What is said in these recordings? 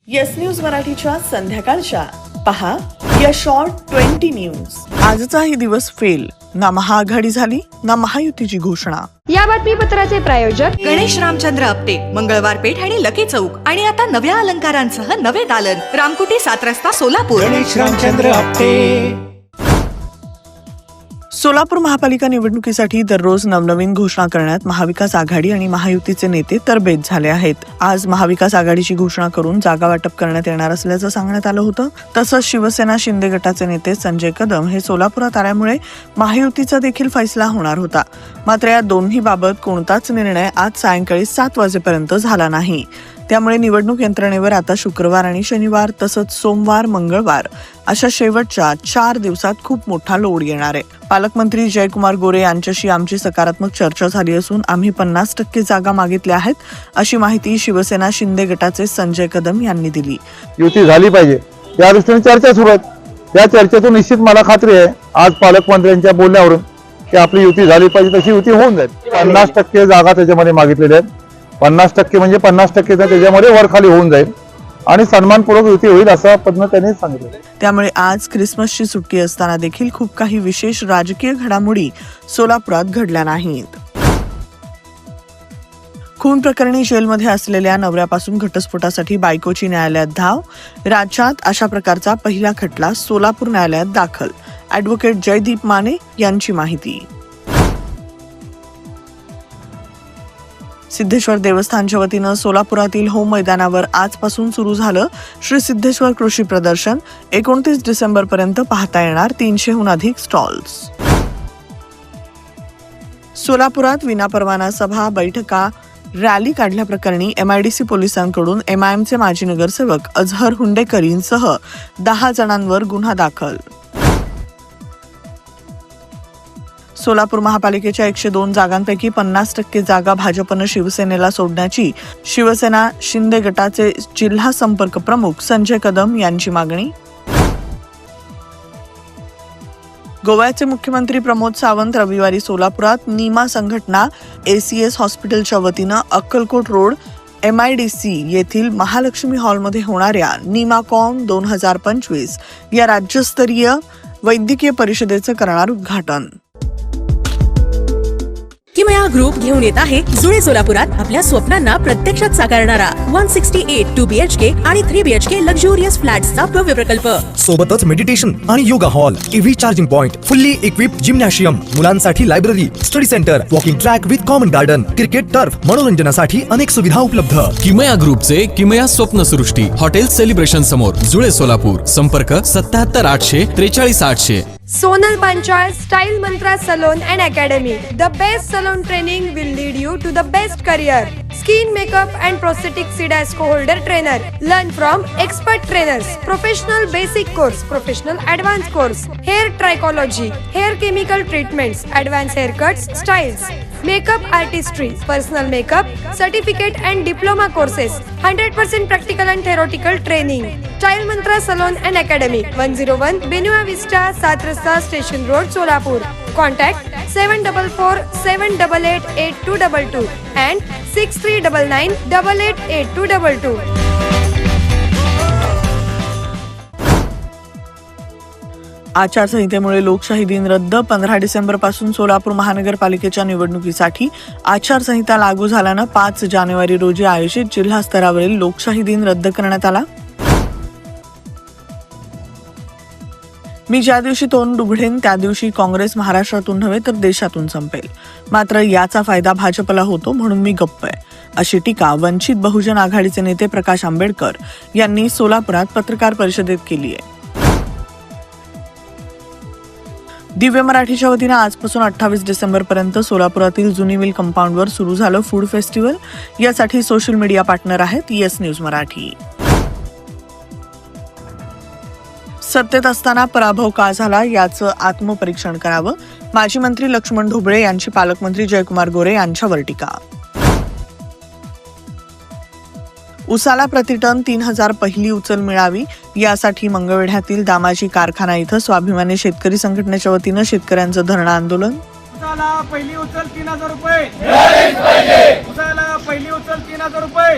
Yes news मराठीच्या संध्याकाळच्या पहा या शॉर्ट 20 न्यूज. आजचाही दिवस फेल. ना महाआघाडी झाली ना महायुतीची घोषणा. या बातमीपत्राचे प्रायोजक गणेश रामचंद्र आपटे, मंगळवार पेठ आणि लकी चौक. आणि आता नव्या अलंकारांसह नवे दालन, रामकुटी 7 रस्ता सोलापूर. गणेश रामचंद्र आपटे. सोलापूर महापालिका निवडणुकीसाठी दररोज नवनवीन घोषणा करण्यात महाविकास आघाडी आणि महायुतीचे नेते तरबेज झाले आहेत. आज महाविकास आघाडीची घोषणा करून जागा वाटप करण्यात येणार असल्याचं सांगण्यात आलं होतं. तसंच शिवसेना शिंदे गटाचे नेते संजय कदम हे सोलापुरात आल्यामुळे महायुतीचा देखील फैसला होणार होता. मात्र या दोन्ही बाबत कोणताच निर्णय आज सायंकाळी 7 वाजेपर्यंत झाला नाही. त्यामुळे निवडणूक यंत्रणेवर आता शुक्रवार आणि शनिवार तसंच सोमवार मंगळवार अशा शेवटच्या 4 दिवसात खूप मोठा लोड येणार आहे. पालकमंत्री जयकुमार गोरे यांच्याशी आमची सकारात्मक चर्चा झाली असून आम्ही 50% जागा मागितल्या आहेत, अशी माहिती शिवसेना शिंदे गटाचे संजय कदम यांनी दिली. युती झाली पाहिजे या दृष्टीने चर्चा सुरू आहेत. या चर्चेतून निश्चित मला खात्री आहे आज पालकमंत्र्यांच्या बोलण्यावरून की आपली युती झाली पाहिजे तशी युती होऊन जाईल. 50% जागा त्याच्यामध्ये मागितलेल्या आहेत. 50% म्हणजे 50% त्याच्यामध्ये वरखाली होऊन जाईल आणि सन्मानपूर्वक युती होईल असं पद्धतीने त्यांनी सांगितलं. त्यामुळे आज ख्रिसमसची सुट्टी असताना देखील खूप काही विशेष राजकीय घडामोडी सोलापुरात घडल्या नाहीत. खून प्रकरणी जेलमध्ये असलेल्या नवऱ्यापासून घटस्फोटासाठी बायकोची न्यायालयात धाव. राज्यात अशा प्रकारचा पहिला खटला सोलापूर न्यायालयात दाखल. ॲडव्होकेट जयदीप माने यांची माहिती. सिद्धेश्वर देवस्थानच्या वतीनं सोलापुरातील होम मैदानावर आजपासून सुरू झालं श्री सिद्धेश्वर कृषी प्रदर्शन. 29 डिसेंबर पर्यंत पाहता येणार 300हून अधिक स्टॉल्स. सोलापुरात विनापरवाना सभा, बैठका, रॅली काढल्याप्रकरणी MIDC पोलिसांकडून MIMचे माजी नगरसेवक अझहर हुंडेकरींसह 10 जणांवर गुन्हा दाखल. सोलापूर महापालिकेच्या 102 जागांपैकी 50% जागा भाजपनं शिवसेनेला सोडण्याची शिवसेना शिंदे गटाचे जिल्हा संपर्क प्रमुख संजय कदम यांची मागणी. गोव्याचे मुख्यमंत्री प्रमोद सावंत रविवारी सोलापुरात नीमा संघटना ACS हॉस्पिटलच्या वतीनं अक्कलकोट रोड MIDC येथील महालक्ष्मी हॉलमध्ये होणाऱ्या नीमाकॉन 2025 या राज्यस्तरीय वैद्यकीय परिषदेचं करणार उद्घाटन. किमया ग्रुप घेऊन येत आहे जुळे सोलापुरात आपल्या स्वप्नांना प्रत्यक्षात साकारणारा 168 2 BHK आणि 3 BHK लक्झुरियस फ्लॅट्सचा भव्य प्रकल्प. सोबतच मेडिटेशन आणि yoga hall, EV charging point, fully equipped gymnasium, मुलांसाठी library, study centre, walking track with common garden, cricket turf, मनोरंजनासाठी अनेक सुविधा उपलब्ध. किमया ग्रुपचे किमया स्वप्नसृष्टी हॉटेल सेलिब्रेशन समोर जुळे सोलापूर. संपर्क 77 800 43 800. Sonal Panchal Style Mantra Salon and Academy. The best salon training will lead you to the best career. Skin makeup and prosthetic Sidasco holder trainer. Learn from expert trainers. Professional basic course, professional advanced course. Hair trichology, hair chemical treatments, advanced haircuts, styles. Makeup artistry, personal makeup, certificate and diploma courses. 100% practical and theoretical training. Style Mantra Salon and Academy. 101 Benua Vista, 7 Rasta Station Road, Solapur. Contact 744 788 8222 and 6399 888222. आचारसंहितेमुळे लोकशाही दिन रद्द. 15 डिसेंबर पासून सोलापूर महानगरपालिकेच्या निवडणुकीसाठी आचारसंहिता लागू झाल्यानं 5 जानेवारी रोजी आयोजित जिल्हा स्तरावरील लोकशाही दिन रद्द करण्यात आला. मी ज्या दिवशी तोंड उघडेन त्या दिवशी काँग्रेस महाराष्ट्रातून नव्हे तर देशातून संपेल. मात्र याचा फायदा भाजपला होतो म्हणून मी गप्प आहे, अशी टीका वंचित बहुजन आघाडीचे नेते प्रकाश आंबेडकर यांनी सोलापुरात पत्रकार परिषदेत केली आहे. दिव्य मराठीच्या वतीनं आजपासून 28 डिसेंबर पर्यंत सोलापुरातील जुनी मिल कंपाऊंडवर सुरू झालं फूड फेस्टिवल. यासाठी सोशल मीडिया पार्टनर आहेत येस न्यूज मराठी. सत्तेत असताना पराभव का झाला याचं आत्मपरीक्षण करावं. माजी मंत्री लक्ष्मण ढोबळे यांची पालकमंत्री जयकुमार गोरे यांच्यावर टीका. उसाला प्रतिटन 3000 पहिली उचल मिळावी यासाठी मंगळवेढ्यातील दामाजी कारखाना इथं स्वाभिमानी शेतकरी संघटनेच्या वतीनं शेतकऱ्यांचं धरणं आंदोलन. उसाला पहिली उचल 3000 रुपये. उसाला पहिली उचल 3000 रुपये.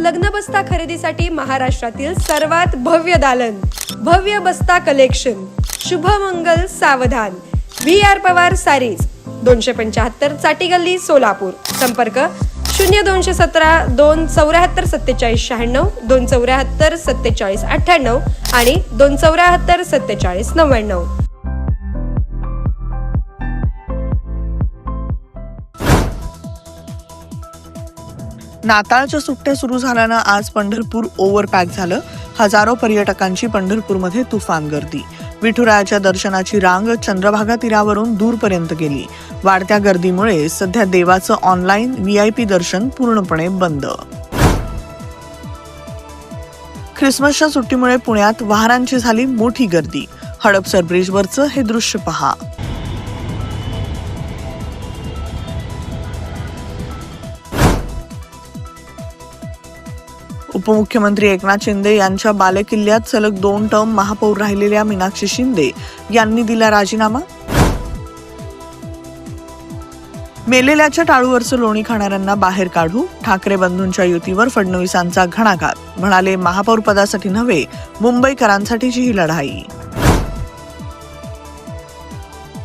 लग्न बस्ता खरेदीसाठी महाराष्ट्रातील सर्वात भव्य दालन, भव्य बस्ता कलेक्शन, शुभमंगल सावधान, VR पवार सारीज, 275 चाटी गल्ली सोलापूर. संपर्क 0217 274 47 96, 274 47 98 आणि 274 47 99. नाताळच्या सुट्ट्या सुरू झाल्यानं आज पंढरपूर ओव्हरपॅक झालं. हजारो पर्यटकांची पंढरपूरमध्ये तुफान गर्दी. विठुरायाच्या दर्शनाची रांग चंद्रभागा तीरावरून दूरपर्यंत गेली. वाढत्या गर्दीमुळे सध्या देवाचं ऑनलाईन VIP दर्शन पूर्णपणे बंद. ख्रिसमसच्या सुट्टीमुळे पुण्यात वाहनांची झाली मोठी गर्दी. हडपसर ब्रिजवरचं हे दृश्य पहा. उपमुख्यमंत्री एकनाथ शिंदे यांच्या बालेकिल्ल्यात सलग 2 टर्म महापौर राहिलेल्या मीनाक्षी शिंदे यांनी दिला राजीनामा. मेलेल्याच्या टाळूवरचं लोणी खाणाऱ्यांना बाहेर काढू, ठाकरे बंधूंच्या युतीवर फडणवीसांचा घणाघात. म्हणाले, महापौर पदासाठी नव्हे, मुंबईकरांसाठीची ही लढाई.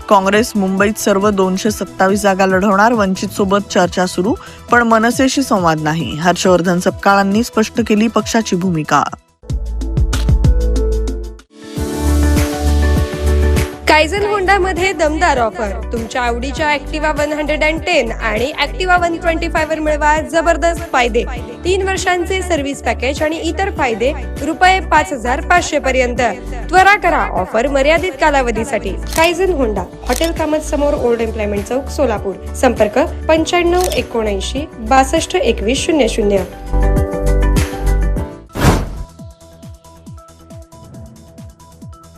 काँग्रेस मुंबईत सर्व 227 जागा लढवणार. वंचित सोबत चर्चा सुरू, पण मनसेशी संवाद नाही. हर्षवर्धन सपकाळांनी स्पष्ट केली पक्षाची भूमिका. कायझन होंडा मध्ये दमदार ऑफर. तुमच्या आवडीच्या ऍक्टिवा 110 आणि ऍक्टिवा 125 वर मिळवा जबरदस्त फायदे. 3 वर्षांचे सर्व्हिस पॅकेज आणि इतर फायदे ₹5,500 पर्यंत. त्वरा करा, ऑफर मर्यादित कालावधीसाठी. कायझन होंडा, हॉटेल कामत समोर, ओल्ड एम्प्लॉयमेंट चौक, सोलापूर. संपर्क 95 79 62 21 00.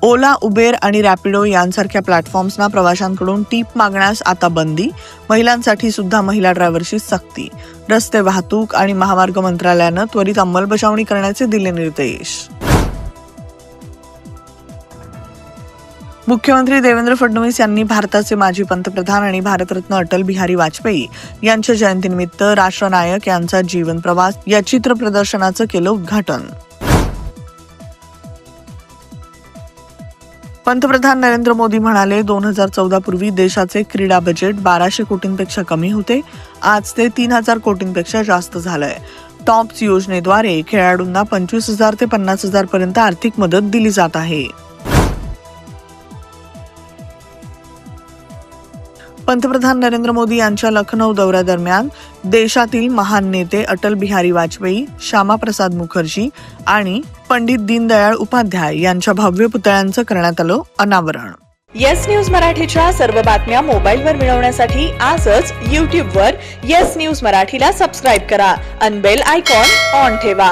ओला, उबेर आणि रॅपिडो यांसारख्या प्लॅटफॉर्म्सना प्रवाशांकडून टीप मागण्यास आता बंदी. महिलांसाठी सुद्धा महिला ड्रायव्हरची सक्ती. रस्ते वाहतूक आणि महामार्ग मंत्रालयानं त्वरित अंमलबजावणी करण्याचे दिले निर्देश. मुख्यमंत्री देवेंद्र फडणवीस यांनी भारताचे माजी पंतप्रधान आणि भारतरत्न अटल बिहारी वाजपेयी यांच्या जयंतीनिमित्त राष्ट्रनायक यांचा जीवन प्रवास या चित्र प्रदर्शनाचं केलं उद्घाटन. पंतप्रधान नरेंद्र मोदी म्हणाले, 2014 पूर्वी देशाचे क्रीडा बजेट 1200 कोटींपेक्षा कमी होते. आज ते 3000 कोटींपेक्षा जास्त झालंय. टॉप्स योजनेद्वारे खेळाडूंना 25,000 ते 50,000 पर्यंत आर्थिक मदत दिली जात आहे. पंतप्रधान नरेंद्र मोदी यांच्या लखनौ दौऱ्यादरम्यान देशातील महान नेते अटल बिहारी वाजपेयी, श्यामाप्रसाद मुखर्जी आणि पंडित दीनदयाळ उपाध्याय यांच्या भव्य पुतळ्यांचं करण्यात आलं अनावरण. येस न्यूज मराठीच्या सर्व बातम्या मोबाईलवर मिळवण्यासाठी आजच YouTube वर येस न्यूज मराठीला सबस्क्राईब करा आणि बेल आयकॉन ऑन ठेवा.